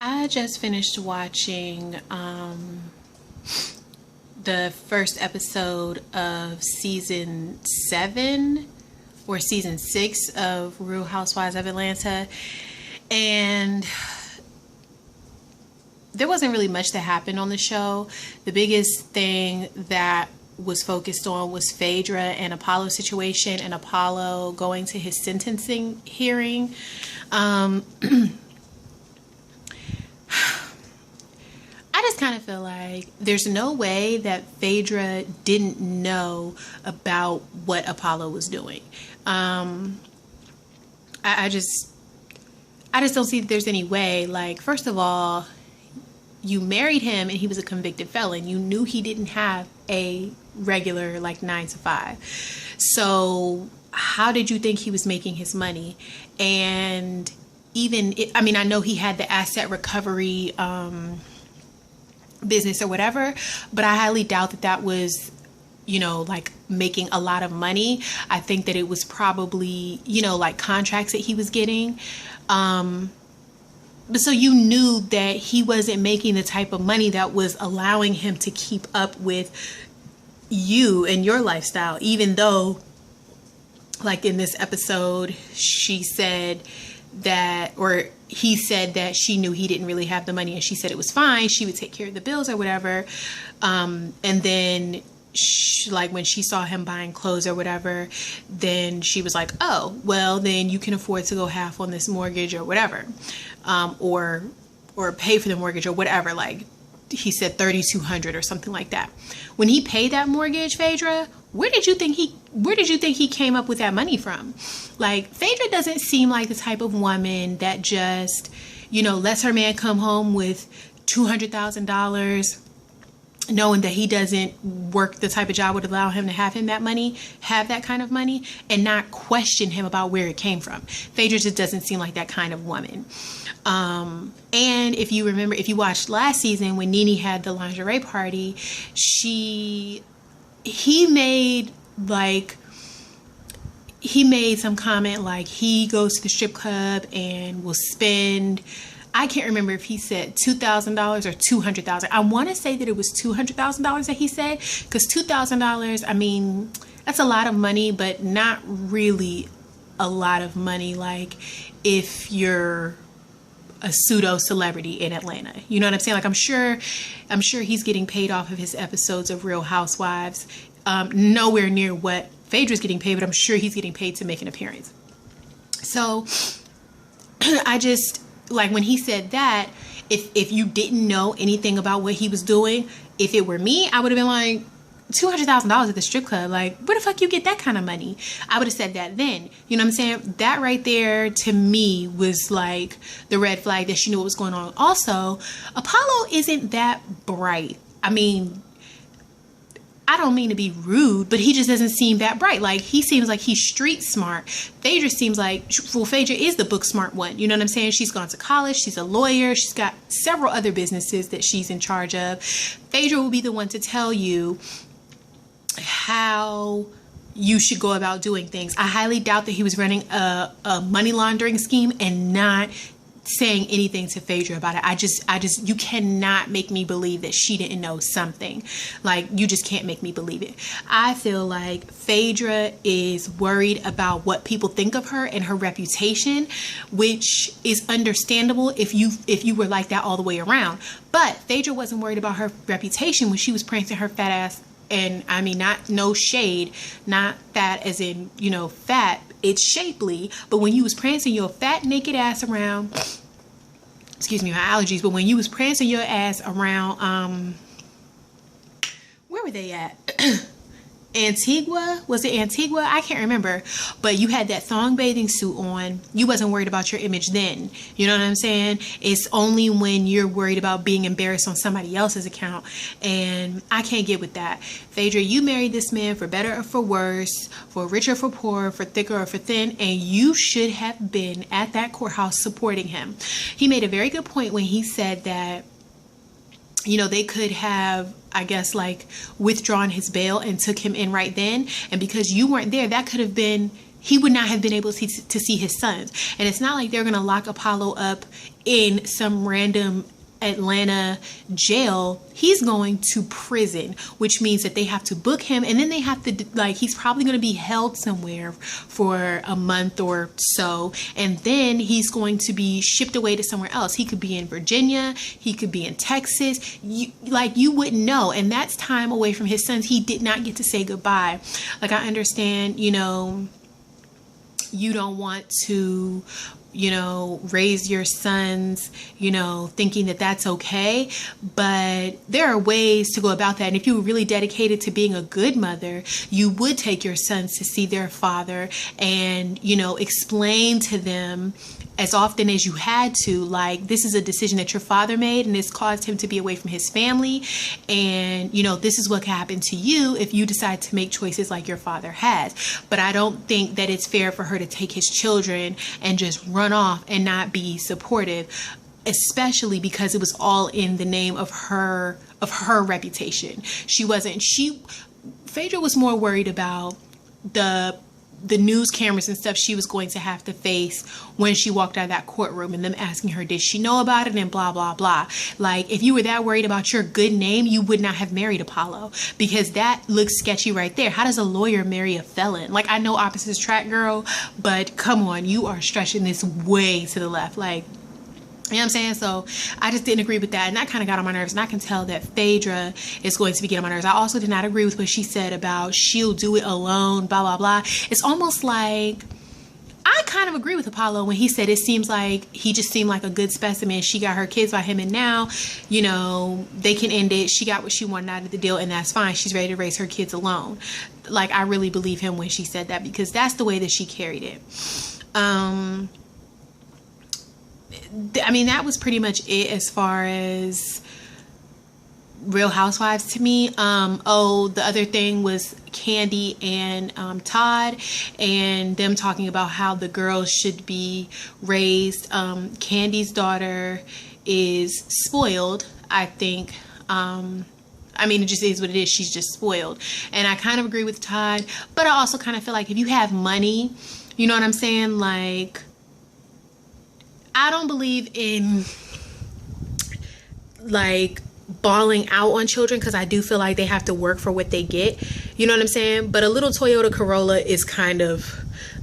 I just finished watching the first episode of season 7 or season 6 of Real Housewives of Atlanta, and there wasn't really much that happened on the show. The biggest thing that was focused on was Phaedra and Apollo's situation and Apollo going to his sentencing hearing. I just kind of feel like there's no way that Phaedra didn't know about what Apollo was doing. I just don't see that there's any way. Like, first of all, you married him and he was a convicted felon. You knew he didn't have a regular 9 to 5. So how did you think he was making his money? And I know he had the asset recovery business or whatever, but I highly doubt that was making a lot of money. I think that it was probably contracts that he was getting. But so you knew that he wasn't making the type of money that was allowing him to keep up with you and your lifestyle, even though, like in this episode, she said that, or he said that she knew he didn't really have the money and she said it was fine, she would take care of the bills or whatever. And then when she saw him buying clothes or whatever, then she was like, oh, well, then you can afford to go half on this mortgage or whatever, or pay for the mortgage or whatever. Like he said $3,200 or something like that. When he paid that mortgage, Phaedra, where did you think he came up with that money from? Like, Phaedra doesn't seem like the type of woman that just, lets her man come home with $200,000, knowing that he doesn't work the type of job would allow him to have that kind of money, and not question him about where it came from. Phaedra just doesn't seem like that kind of woman. And if you remember, if you watched last season when Nene had the lingerie party, he made some comment like he goes to the strip club and will spend, I can't remember if he said $2,000 or $200,000. I want to say that it was $200,000 that he said, because $2,000, I mean, that's a lot of money, but not really a lot of money. Like if you're a pseudo celebrity in Atlanta, you know what I'm saying? Like I'm sure he's getting paid off of his episodes of Real Housewives. Nowhere near what Phaedra's getting paid, but I'm sure he's getting paid to make an appearance. So I just, like, when he said that, if you didn't know anything about what he was doing, if it were me, I would have been like, $200,000 at the strip club, like, where the fuck you get that kind of money? I would have said that then. You know what I'm saying? That right there to me was like the red flag that she knew what was going on. Also, Apollo isn't that bright. I mean, I don't mean to be rude, but he just doesn't seem that bright. Like, he seems like he's street smart. Phaedra seems like, well, Phaedra is the book smart one. You know what I'm saying? She's gone to college. She's a lawyer. She's got several other businesses that she's in charge of. Phaedra will be the one to tell you how you should go about doing things. I highly doubt that he was running a money laundering scheme and not saying anything to Phaedra about it. I just, you cannot make me believe that she didn't know something. Like, you just can't make me believe it. I feel like Phaedra is worried about what people think of her and her reputation, which is understandable if you were like that all the way around. But Phaedra wasn't worried about her reputation when she was prancing her fat ass. And I mean, no shade, not fat as in, fat, it's shapely. But when you was prancing your fat naked ass around, excuse me, my allergies, but when you was prancing your ass around, where were they at? Antigua? Was it Antigua? I can't remember. But you had that thong bathing suit on. You wasn't worried about your image then. You know what I'm saying? It's only when you're worried about being embarrassed on somebody else's account. And I can't get with that. Phaedra, you married this man for better or for worse, for richer or for poor, for thicker or for thin, and you should have been at that courthouse supporting him. He made a very good point when he said that, they could have, I guess, like, withdrawn his bail and took him in right then. And because you weren't there, that could have been he would not have been able to see his sons. And it's not like they're going to lock Apollo up in some random Atlanta jail. He's going to prison, which means that they have to book him, and then they have to, like, he's probably going to be held somewhere for a month or so, and then he's going to be shipped away to somewhere else. He could be in Virginia, he could be in Texas, you wouldn't know. And that's time away from his sons. He did not get to say goodbye. Like, I understand, you know, you don't want to, you know, raise your sons, you know, thinking that that's okay. But there are ways to go about that. And if you were really dedicated to being a good mother, you would take your sons to see their father and, you know, explain to them as often as you had to, like, this is a decision that your father made and it's caused him to be away from his family. And, you know, this is what can happen to you if you decide to make choices like your father has. But I don't think that it's fair for her to take his children and just run off and not be supportive, especially because it was all in the name of her reputation. Phaedra was more worried about the news cameras and stuff she was going to have to face when she walked out of that courtroom, and them asking her, did she know about it, and blah, blah, blah. Like, if you were that worried about your good name, you would not have married Apollo, because that looks sketchy right there. How does a lawyer marry a felon? Like, I know opposites attract, girl, but come on, you are stretching this way to the left. Like, you know what I'm saying? So I just didn't agree with that, and that kind of got on my nerves, and I can tell that Phaedra is going to be getting on my nerves. I also did not agree with what she said about she'll do it alone, blah, blah, blah. It's almost like, I kind of agree with Apollo when he said it seems like he just seemed like a good specimen. She got her kids by him, and now, you know, they can end it. She got what she wanted out of the deal, and that's fine. She's ready to raise her kids alone. Like, I really believe him when she said that, because that's the way that she carried it. I mean, that was pretty much it as far as Real Housewives to me. The other thing was Kandi and Todd, and them talking about how the girls should be raised. Candy's daughter is spoiled, I think. I mean, it just is what it is. She's just spoiled. And I kind of agree with Todd, but I also kind of feel like if you have money, you know what I'm saying? Like, I don't believe in, like, balling out on children, because I do feel like they have to work for what they get. You know what I'm saying? But a little Toyota Corolla is kind of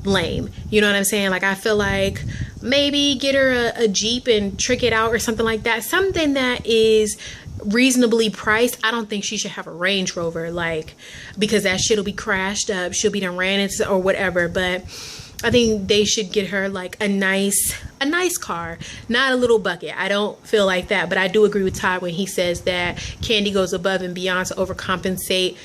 lame. You know what I'm saying? Like, I feel like maybe get her a Jeep and trick it out or something like that. Something that is reasonably priced. I don't think she should have a Range Rover, like, because that shit'll be crashed up. She'll be done ran into or whatever. But I think they should get her like a nice car, not a little bucket. I don't feel like that, but I do agree with Todd when he says that Kandi goes above and beyond to overcompensate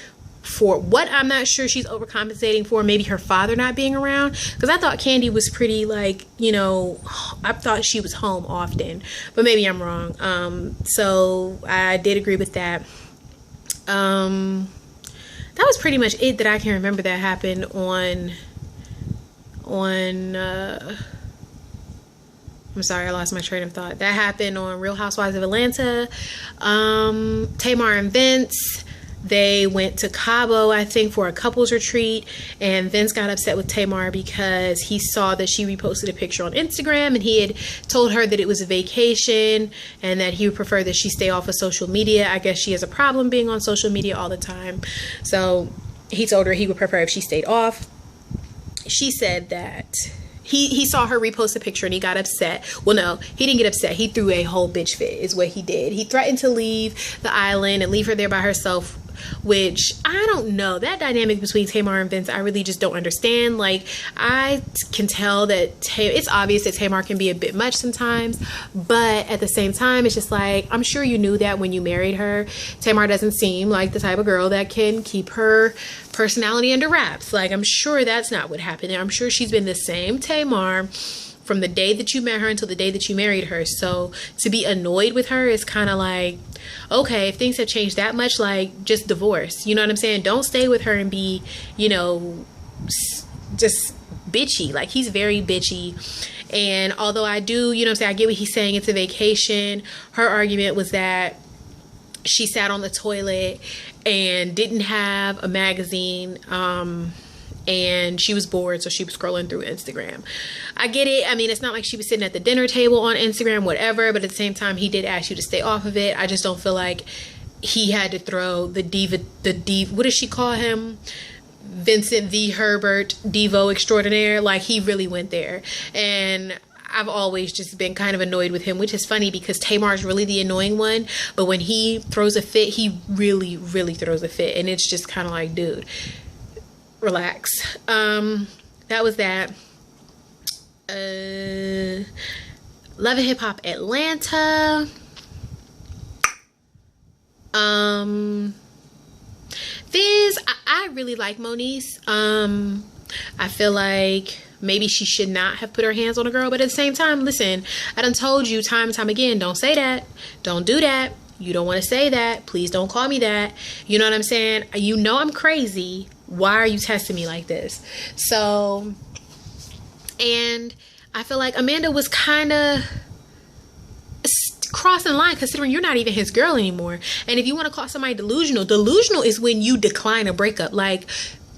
for what I'm not sure she's overcompensating for. Maybe her father not being around, because I thought Kandi was pretty, like, you know, I thought she was home often, but maybe I'm wrong. So I did agree with that. That was pretty much it that I can remember that happened on I'm sorry, I lost my train of thought. That happened on Real Housewives of Atlanta. Tamar and Vince, they went to Cabo, I think, for a couples retreat, and Vince got upset with Tamar because he saw that she reposted a picture on Instagram, and he had told her that it was a vacation and that he would prefer that she stay off of social media. I guess she has a problem being on social media all the time, so he told her he would prefer if she stayed off. She said that he saw her repost a picture and he got upset. Well, no, he didn't get upset. He threw a whole bitch fit is what he did. He threatened to leave the island and leave her there by herself, which I don't know. That dynamic between Tamar and Vince, I really just don't understand. Like, I can tell that it's obvious that Tamar can be a bit much sometimes, but at the same time, it's just like, I'm sure you knew that when you married her. Tamar doesn't seem like the type of girl that can keep her personality under wraps. Like, I'm sure that's not what happened. I'm sure she's been the same Tamar from the day that you met her until the day that you married her. So to be annoyed with her is kind of like, okay, if things have changed that much, like, just divorce. You know what I'm saying? Don't stay with her and be, you know, just bitchy. Like, he's very bitchy. And although I do, you know what I'm saying, I get what he's saying, it's a vacation. Her argument was that she sat on the toilet and didn't have a magazine and she was bored, so she was scrolling through Instagram. I get it. I mean, it's not like she was sitting at the dinner table on Instagram, whatever, but at the same time, he did ask you to stay off of it. I just don't feel like he had to throw the diva, what does she call him? Vincent V. Herbert, Devo extraordinaire. Like, he really went there. And I've always just been kind of annoyed with him, which is funny because Tamar is really the annoying one. But when he throws a fit, he really, really throws a fit. And it's just kind of like, dude, relax. That was that. Love and Hip Hop Atlanta. Fizz, I really like Moniece. I feel like maybe she should not have put her hands on a girl, but at the same time, listen, I done told you time and time again, don't say that. Don't do that. You don't want to say that. Please don't call me that. You know what I'm saying? You know I'm crazy. Why are you testing me like this? So, and I feel like Amanda was kind of crossing the line, considering you're not even his girl anymore. And if you want to call somebody delusional is when you decline a breakup. Like,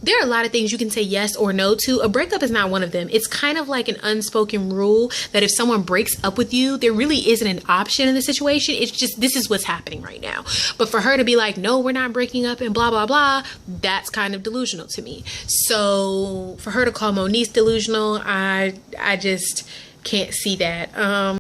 there are a lot of things you can say yes or no to. A breakup is not one of them. It's kind of like an unspoken rule that if someone breaks up with you, there really isn't an option in the situation. It's just, this is what's happening right now. But for her to be like, no, we're not breaking up and blah, blah, blah, that's kind of delusional to me. So for her to call Moniece delusional, I just can't see that.